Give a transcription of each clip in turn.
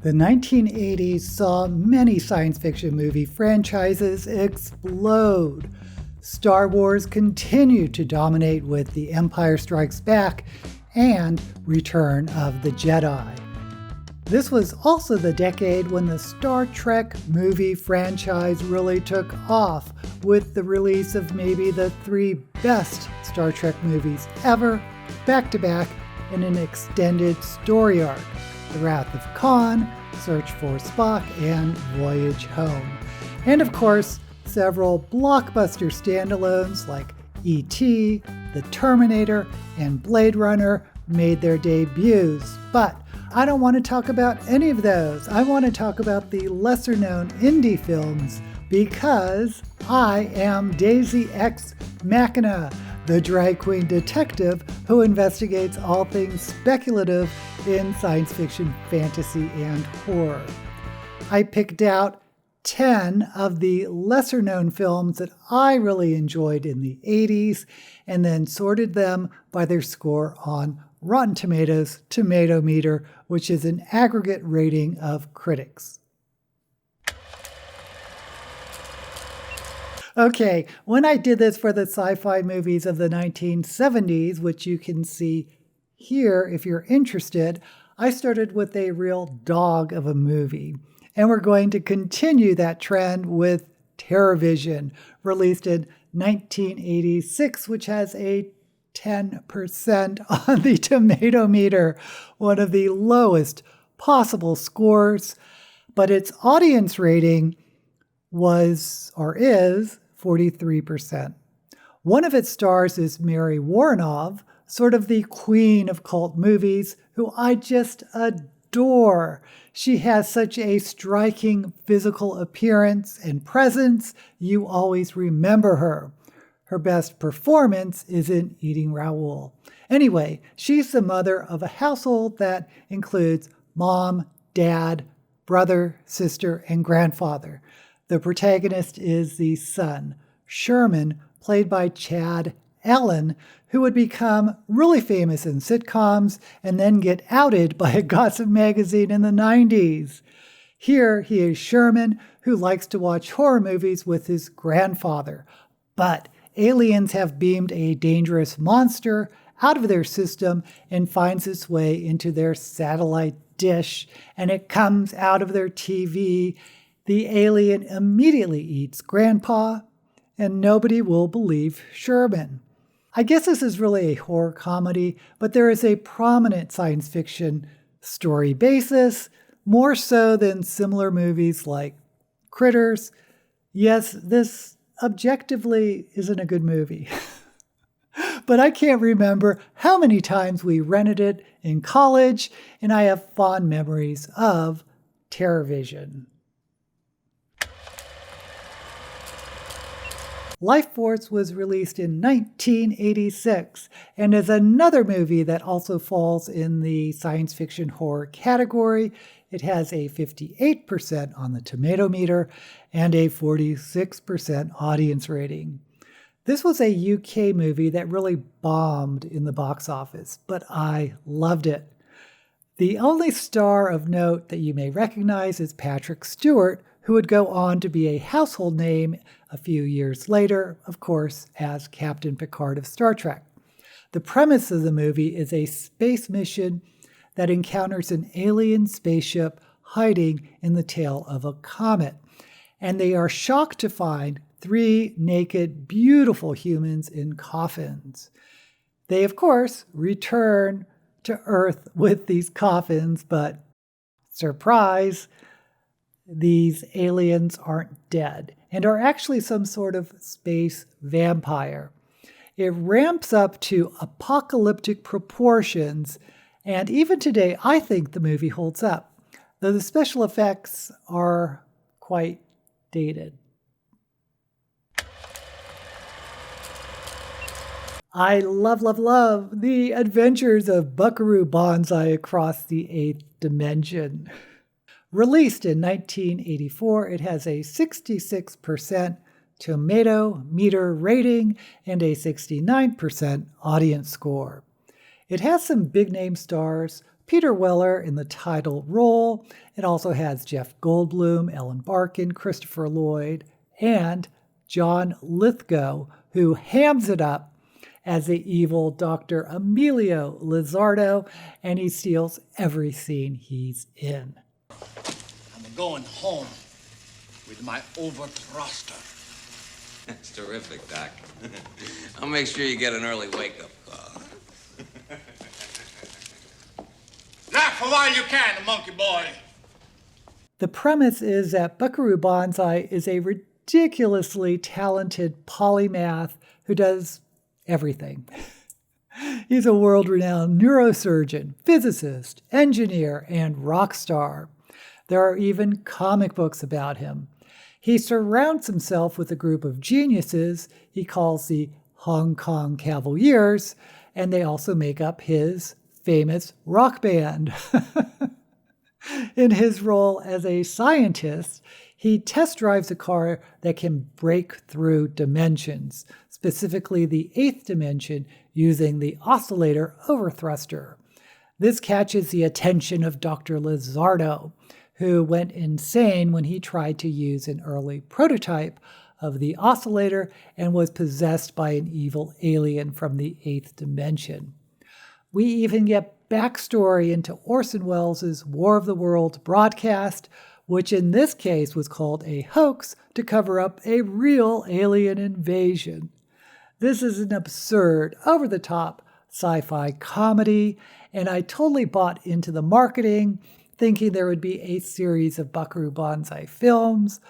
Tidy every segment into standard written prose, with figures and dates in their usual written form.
The 1980s saw many science fiction movie franchises explode. Star Wars continued to dominate with The Empire Strikes Back and Return of the Jedi. This was also the decade when the Star Trek movie franchise really took off, with the release of maybe the 3 best Star Trek movies ever, back-to-back in an extended story arc: The Wrath of Khan, Search for Spock, and Voyage Home. And of course, several blockbuster standalones like E.T., The Terminator, and Blade Runner made their debuts. But I don't want to talk about any of those. I want to talk about the lesser-known indie films, because I am Daisy Ex Machina, the drag queen detective who investigates all things speculative in science fiction, fantasy, and horror. I picked out 10 of the lesser-known films that I really enjoyed in the 80s, and then sorted them by their score on Rotten Tomatoes tomatometer, which is an aggregate rating of critics. Okay, when I did this for the sci-fi movies of the 1970s, which you can see here if you're interested, I started with a real dog of a movie. And we're going to continue that trend with TerrorVision, released in 1986, which has a 10% on the tomato meter, one of the lowest possible scores. But its audience rating was, or is, 43%. One of its stars is Mary Woronov, sort of the queen of cult movies, who I just adore. She has such a striking physical appearance and presence, you always remember her. Her best performance is in Eating Raoul. Anyway, she's the mother of a household that includes mom, dad, brother, sister, and grandfather. The protagonist is the son, Sherman, played by Chad Allen, who would become really famous in sitcoms and then get outed by a gossip magazine in the 90s. Here he is Sherman, who likes to watch horror movies with his grandfather. But aliens have beamed a dangerous monster out of their system and finds its way into their satellite dish, and it comes out of their TV. The alien immediately eats Grandpa, and nobody will believe Sherman. I guess this is really a horror comedy, but there is a prominent science fiction story basis, more so than similar movies like Critters. Yes, this objectively isn't a good movie. But I can't remember how many times we rented it in college, and I have fond memories of TerrorVision. Lifeforce was released in 1986 and is another movie that also falls in the science fiction horror category. It has a 58% on the tomato meter and a 46% audience rating. This was a UK movie that really bombed in the box office, but I loved it. The only star of note that you may recognize is Patrick Stewart, who would go on to be a household name a few years later, of course, as Captain Picard of Star Trek. The premise of the movie is a space mission that encounters an alien spaceship hiding in the tail of a comet, and they are shocked to find 3 naked, beautiful humans in coffins. They, of course, return to Earth with these coffins, but surprise, these aliens aren't dead and are actually some sort of space vampire. It ramps up to apocalyptic proportions, and even today, I think the movie holds up, though the special effects are quite dated. I love, love, love The Adventures of Buckaroo Banzai Across the Eighth Dimension. Released in 1984, it has a 66% tomato meter rating and a 69% audience score. It has some big name stars: Peter Weller in the title role. It also has Jeff Goldblum, Ellen Barkin, Christopher Lloyd, and John Lithgow, who hams it up as the evil Dr. Emilio Lizardo, and he steals every scene he's in. I'm going home with my overthruster. That's terrific, Doc. I'll make sure you get an early wake-up call. Laugh for while you can, monkey boy. The premise is that Buckaroo Banzai is a ridiculously talented polymath who does everything. He's a world-renowned neurosurgeon, physicist, engineer, and rock star. There are even comic books about him. He surrounds himself with a group of geniuses he calls the Hong Kong Cavaliers, and they also make up his famous rock band. In his role as a scientist, he test drives a car that can break through dimensions, specifically the 8th dimension, using the oscillator overthruster. This catches the attention of Dr. Lizardo, who went insane when he tried to use an early prototype of the oscillator and was possessed by an evil alien from the 8th dimension. We even get backstory into Orson Welles' War of the Worlds broadcast, which in this case was called a hoax to cover up a real alien invasion. This is an absurd, over-the-top sci-fi comedy, and I totally bought into the marketing, thinking there would be a series of Buckaroo Banzai films.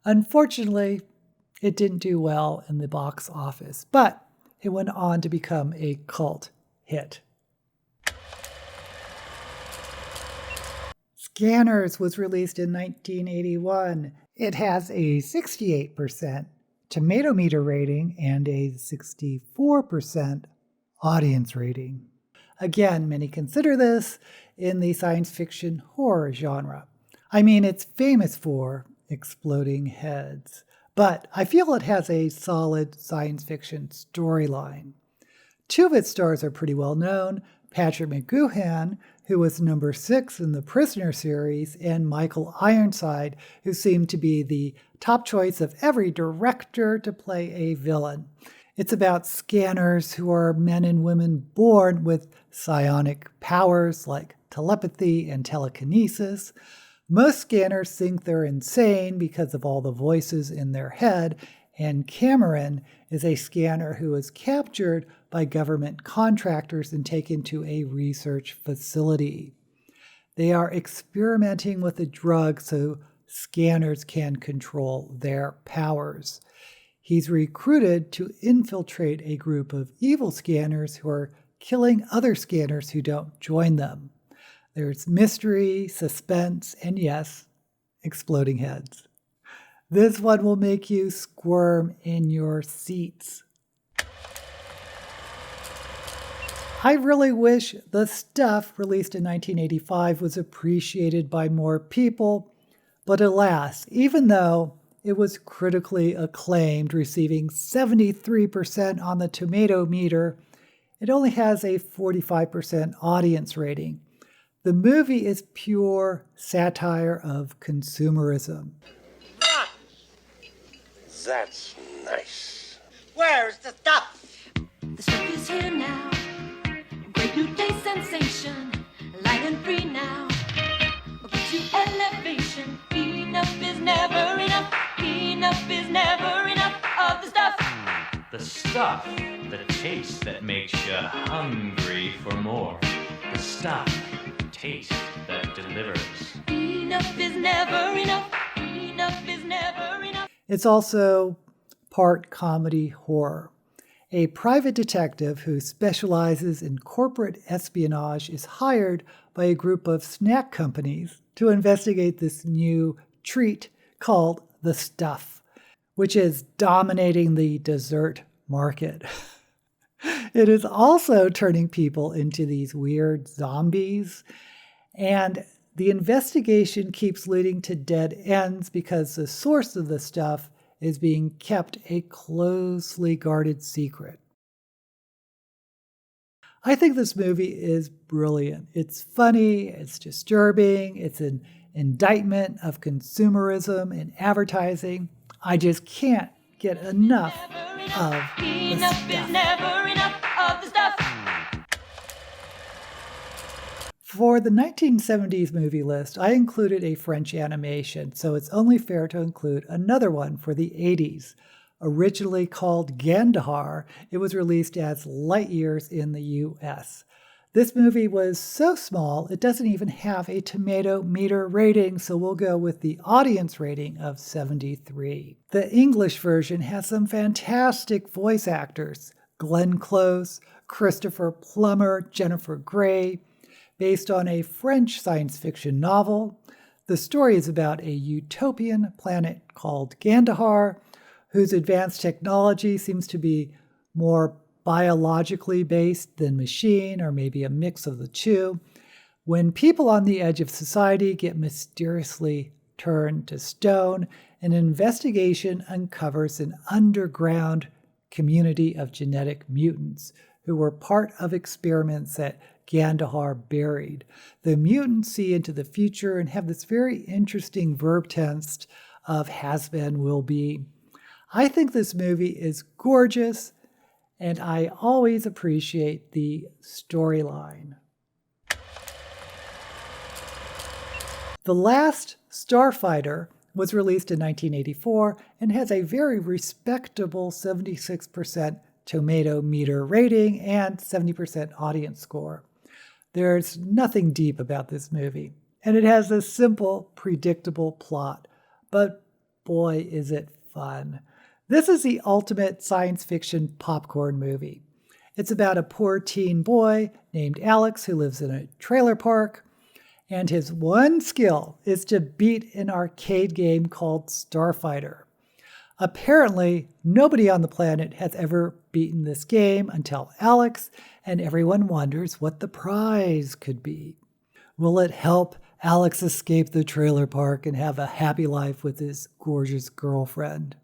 Unfortunately, it didn't do well in the box office, but it went on to become a cult hit. Scanners was released in 1981. It has a 68% tomatometer rating and a 64% audience rating. Again, many consider this in the science fiction horror genre. I mean, it's famous for exploding heads, but I feel it has a solid science fiction storyline. Two of its stars are pretty well known: Patrick McGoohan, who was number 6 in the Prisoner series, and Michael Ironside, who seemed to be the top choice of every director to play a villain. It's about scanners who are men and women born with psionic powers like telepathy and telekinesis. Most scanners think they're insane because of all the voices in their head, and Cameron is a scanner who is captured by government contractors and taken to a research facility. They are experimenting with a drug so scanners can control their powers. He's recruited to infiltrate a group of evil scanners who are killing other scanners who don't join them. There's mystery, suspense, and yes, exploding heads. This one will make you squirm in your seats. I really wish The Stuff, released in 1985, was appreciated by more people, but alas, even though it was critically acclaimed, receiving 73% on the tomato meter, it only has a 45% audience rating. The movie is pure satire of consumerism. That's nice. Where's the stuff? The stuff is here now. Great new day sensation. Light and free now. Gives you elevation. Enough is never enough. Enough is never enough of the stuff. The stuff, the taste that makes you hungry for more. The stuff, taste that delivers. Enough is never enough. Enough is never enough. It's also part comedy horror. A private detective who specializes in corporate espionage is hired by a group of snack companies to investigate this new treat called the Stuff, which is dominating the dessert market. It is also turning people into these weird zombies, and the investigation keeps leading to dead ends because the source of the stuff is being kept a closely guarded secret. I think this movie is brilliant. It's funny, it's disturbing, it's an indictment of consumerism and advertising. I just can't get enough of the Enough is stuff. never enough of the stuff. For the 1970s movie list, I included a French animation, so it's only fair to include another one for the 80s. Originally called Gandahar, it was released as Lightyears in the US. This movie was so small, it doesn't even have a tomatometer rating, so we'll go with the audience rating of 73. The English version has some fantastic voice actors: Glenn Close, Christopher Plummer, Jennifer Grey. Based on a French science fiction novel, the story is about a utopian planet called Gandahar, whose advanced technology seems to be more biologically based than machine, or maybe a mix of the two. When people on the edge of society get mysteriously turned to stone, an investigation uncovers an underground community of genetic mutants who were part of experiments that Gandahar buried. The mutants see into the future and have this very interesting verb tense of has been, will be. I think this movie is gorgeous, and I always appreciate the storyline. The Last Starfighter was released in 1984 and has a very respectable 76% tomato meter rating and 70% audience score. There's nothing deep about this movie, and it has a simple, predictable plot, but boy, is it fun. This is the ultimate science fiction popcorn movie. It's about a poor teen boy named Alex who lives in a trailer park, and his one skill is to beat an arcade game called Starfighter. Apparently, nobody on the planet has ever beaten this game until Alex, and everyone wonders what the prize could be. Will it help Alex escape the trailer park and have a happy life with his gorgeous girlfriend?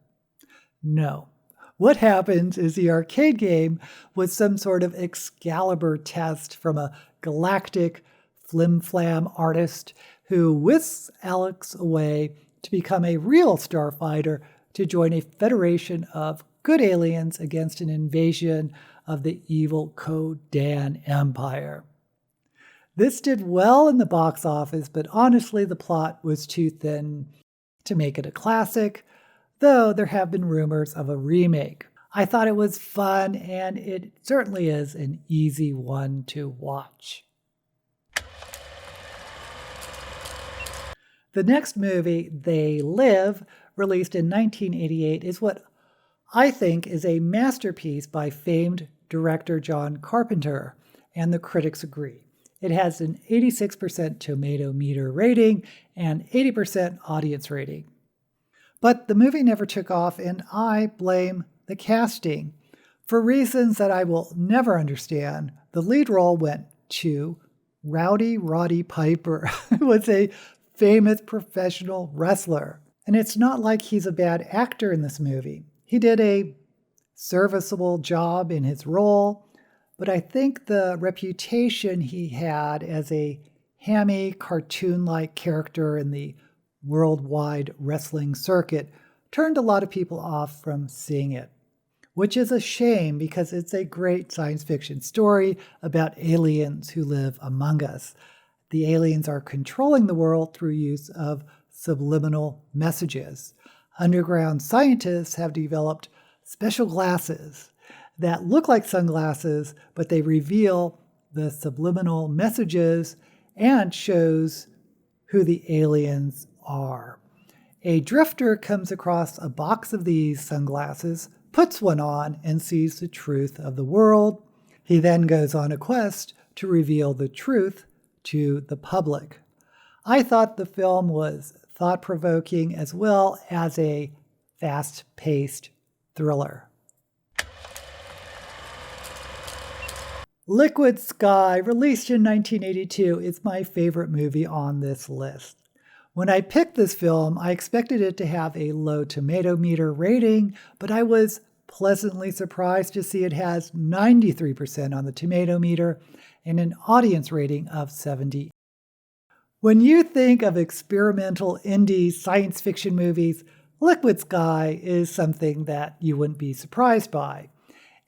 No. What happens is the arcade game was some sort of Excalibur test from a galactic flim-flam artist who whisks Alex away to become a real starfighter to join a federation of good aliens against an invasion of the evil Kodan Empire. This did well in the box office, but honestly the plot was too thin to make it a classic, though there have been rumors of a remake. I thought it was fun, and it certainly is an easy one to watch. The next movie, They Live, released in 1988, is what I think is a masterpiece by famed director John Carpenter, and the critics agree. It has an 86% tomato meter rating and 80% audience rating. But the movie never took off, and I blame the casting. For reasons that I will never understand, the lead role went to Rowdy Roddy Piper, who was a famous professional wrestler. And it's not like he's a bad actor in this movie. He did a serviceable job in his role, but I think the reputation he had as a hammy, cartoon-like character in the worldwide wrestling circuit turned a lot of people off from seeing it, which is a shame because it's a great science fiction story about aliens who live among us. The aliens are controlling the world through use of subliminal messages. Underground scientists have developed special glasses that look like sunglasses, but they reveal the subliminal messages and shows who the aliens are. A drifter comes across a box of these sunglasses, puts one on, and sees the truth of the world. He then goes on a quest to reveal the truth to the public. I thought the film was thought-provoking as well as a fast-paced thriller. Liquid Sky, released in 1982, is my favorite movie on this list. When I picked this film, I expected it to have a low tomato meter rating, but I was pleasantly surprised to see it has 93% on the tomatometer and an audience rating of 70. When you think of experimental indie science fiction movies, Liquid Sky is something that you wouldn't be surprised by.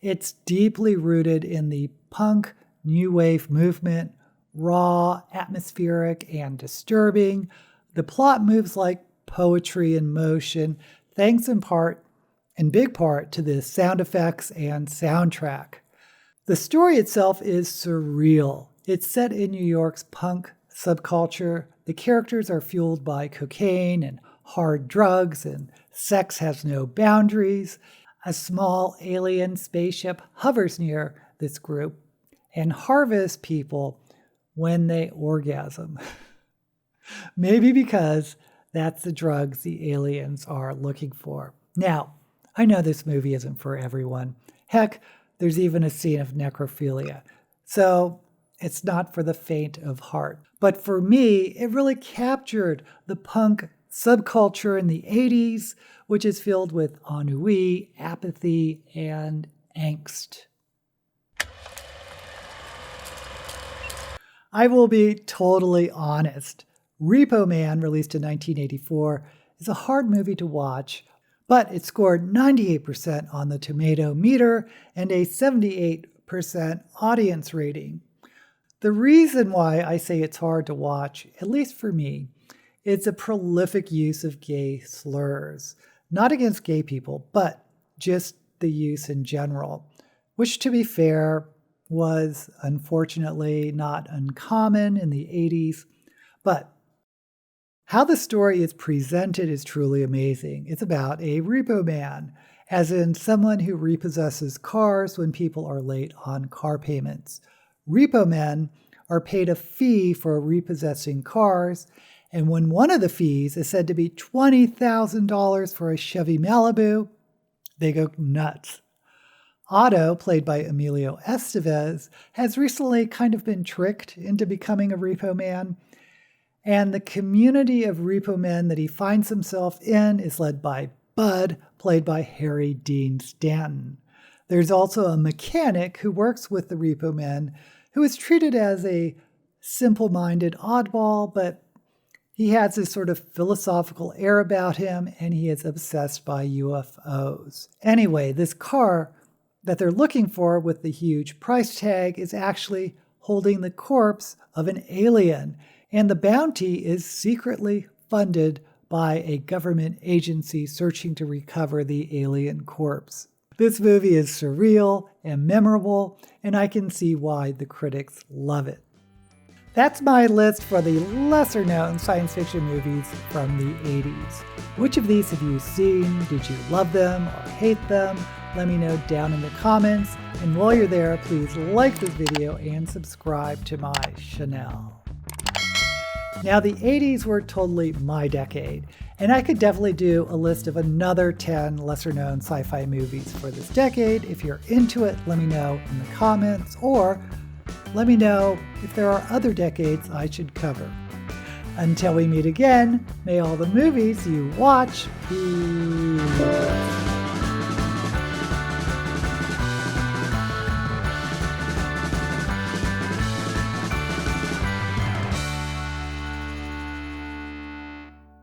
It's deeply rooted in the punk new wave movement, raw, atmospheric, and disturbing. The plot moves like poetry in motion, thanks in big part to the sound effects and soundtrack. The story itself is surreal. It's set in New York's punk subculture. The characters are fueled by cocaine and hard drugs, and sex has no boundaries. A small alien spaceship hovers near this group and harvests people when they orgasm. Maybe because that's the drugs the aliens are looking for. Now, I know this movie isn't for everyone. Heck, there's even a scene of necrophilia. So it's not for the faint of heart. But for me, it really captured the punk subculture in the 80s, which is filled with ennui, apathy, and angst. I will be totally honest. Repo Man, released in 1984, is a hard movie to watch, but it scored 98% on the tomato meter and a 78% audience rating. The reason why I say it's hard to watch, at least for me, it's a prolific use of gay slurs. Not against gay people, but just the use in general, which, to be fair, was unfortunately not uncommon in the 80s. But how the story is presented is truly amazing. It's about a repo man, as in someone who repossesses cars when people are late on car payments. Repo men are paid a fee for repossessing cars, and when one of the fees is said to be $20,000 for a Chevy Malibu, they go nuts. Otto, played by Emilio Estevez, has recently kind of been tricked into becoming a repo man, and the community of repo men that he finds himself in is led by Bud, played by Harry Dean Stanton. There's also a mechanic who works with the repo men, who is treated as a simple-minded oddball, but he has this sort of philosophical air about him, and he is obsessed by UFOs. Anyway, this car that they're looking for with the huge price tag is actually holding the corpse of an alien, and the bounty is secretly funded by a government agency searching to recover the alien corpse. This movie is surreal and memorable, and I can see why the critics love it. That's my list for the lesser-known science fiction movies from the 80s. Which of these have you seen? Did you love them or hate them? Let me know down in the comments. And while you're there, please like this video and subscribe to my channel. Now, the 80s were totally my decade, and I could definitely do a list of another 10 lesser-known sci-fi movies for this decade. If you're into it, let me know in the comments, or let me know if there are other decades I should cover. Until we meet again, may all the movies you watch be